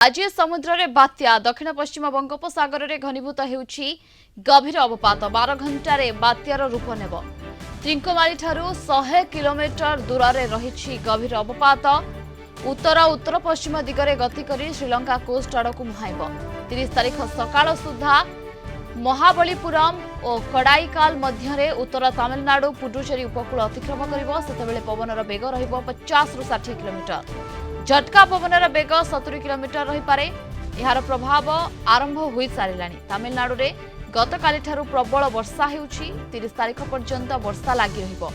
आज समुद्र रे बात्या दक्षिण पश्चिम बंगोपसागर रे घनीभूत हेउछि गभीर अवपात 12 घंटार बात्यार रूप नेब। त्रिंकोमाली ठारू 100 किलोमीटर दूर रे रहिछि गभीर अवपात। उत्तर उत्तर पश्चिम दिगरे गति करी श्रीलंका कोस्ट आड़क मुहाइब। 30 तारीख सकाळ सुधा महाबलीपुरम और कड़ाईकाल मध्य उत्तर तमिलनाडु पुडुचेरी उपकूल अतिक्रम करिबो। सेतेबेले पवनर बेग रहिबो 50 रु 60 किलोमीटर। झटका पवनर बेग 70 किलोमीटर रही पारे। यार प्रभाव आरंभ हो सारिलानी। तमिलनाडु रे गतकाली ठारू प्रबल वर्षा हेउछि। 30 तारीख पर्यंत वर्षा लागि रहिबो।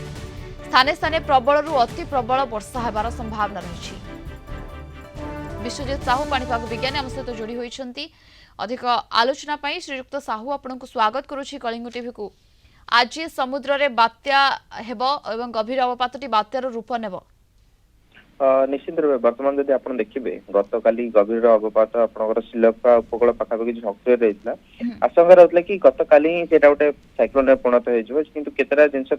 स्थाने स्थाने प्रबल रु अति प्रबल वर्षा हेबार संभावना रहिछि। विश्वजित साहू पाणीपाग विज्ञानी आम सहित जोड़ी होइछंती। अधिक आलोचना पाई श्रीयुक्त साहू आपनकु स्वागत करूछि कलिंग टीवी को। आज समुद्र रे बात्या हेबो एवं गभीर अवपातटी बात्यार रूप नेबो। निश्चित रूपे वर्तमान जदि आप देखिए गतकाली गभीर अवपात आपंकर श्रीलंका उपकूल पाखापाखि सक्रिय रही आशंका रहता कि गतकाली सेटा गोटे साइक्लोन परिणत हो किंतु केतरा जिनस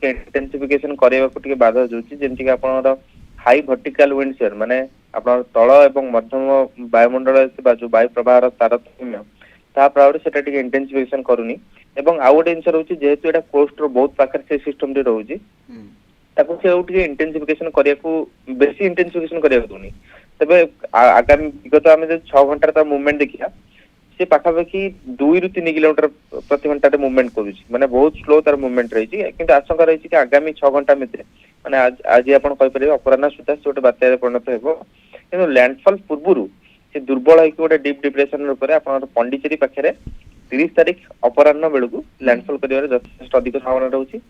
इंटेंसिफिकेशन करने बाधा दूसरी जमीक आप हाई वर्टिकल विंड शेयर माने आप तल एवं मध्यम वायुमंडल जो वायु प्रवाह तारतम्य ता प्रभाव से इंटेंसिफिकेशन करूनी एवं आउ गोटे जिन रोचे जेहेतु यहाँ कोस्ट बहुत पाखे से सिस्टम रोचे ताको से इंटेंसिफिकेशन करने बेसी इंटेंसिफिकेशन करने दूनी तबे आगामी विगत आम 6 घंटार तार मूवमेंट देखिया से पाखापाखि 2 रु 3 किलोमीटर प्रति घंटा मूवमेंट करुछि माने बहुत स्लो तार मूवमेंट रही किंतु आशंका रही कि आगामी 6 घंटा भितर माने आज आपण कहि परिबे अपराह्न सुधा से गोटे बात्या परिणत हेबो किंतु लैंडफॉल पूर्वरु से दुर्बल होइक गोटे डीप डिप्रेशन ऊपर आपण पंडिचेरी पाखरे 30 तारीख अपराह्न बेलकु लैंडफॉल करिवार जथेष्ट अधिक संभावना रहउछि।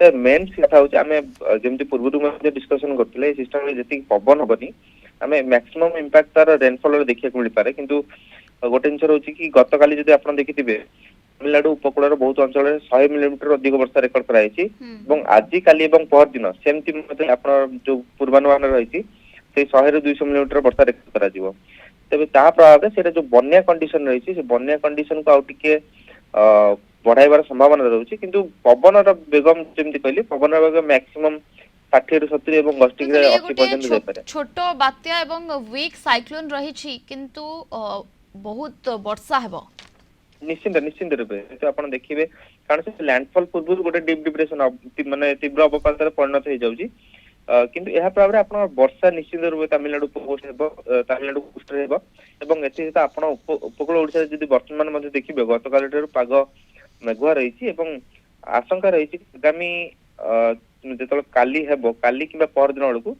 तो मेन कथा हूँ आम जमी पूर्व डिस्कसन करते सिस्टम जी पवन हेनी आम मैक्सिमम इम्पैक्ट तार रेनफॉल देखा मिल पारे किंतु गोटे जिन रोचे कि गतकाली जब आप देखिथे तमिलनाडु उपकूल बहुत अंचल 100 मिलीमीटर अधिक वर्षा रेकर्ड कराई आज काली पहर दिन सेमती आप जो पूर्वानुमान रही 100 रु 200 मिलीमीटर वर्षा रेकर्ड करा तेज ता प्रभाव से जो बन्या कंडीशन रही बन्या कंडीशन को आउटे बढ़ाइबार संभावना रही किंतु पवन बेगम जमी कहली पवन बेग मैक्सिमम 60 रु 70 एवं गस्टिंग रे 80 पर्यंत जाय पारे। छोटो बात्या एवं वीक साइक्लोन रही किंतु बहुत वर्षा हेबो निश्चिंत रूपे तो आपण देखिबे कारण से लैंडफॉल पूर्व गोटे डीप डिप्रेशन माने तीव्र अवपात परिणत हो जाउची किंतु यह प्रभाव रे आपण वर्षा निश्चित रूपे तमिलनाडु कोस्ट हेबो तमिलनाडु कोस्ट रे हेबो एवं एति तो आपण उपकूल ओडिसा जदि वर्तमान मध्ये देखिबे गतकाल ठारू पाग मेघुआ रही आशंका रही आगामी जो काली हेबो काली कि पर दिन बेलू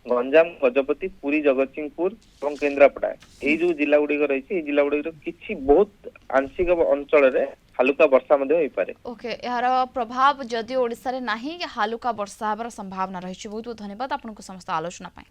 गंजाम गजपति पुरी जगतसिंहपुर और केन्द्रापड़ा ये जो जिला गुड़िक रही जिला गुड़िक किसी बहुत आंशिक अंचल हालुका वर्षा पारे। ओके यार प्रभाव जदि ओडिसा रे नाही हालुका वर्षा हबार संभावना रही। बहुत बहुत धन्यवाद आपनको समस्त आलोचना पाए।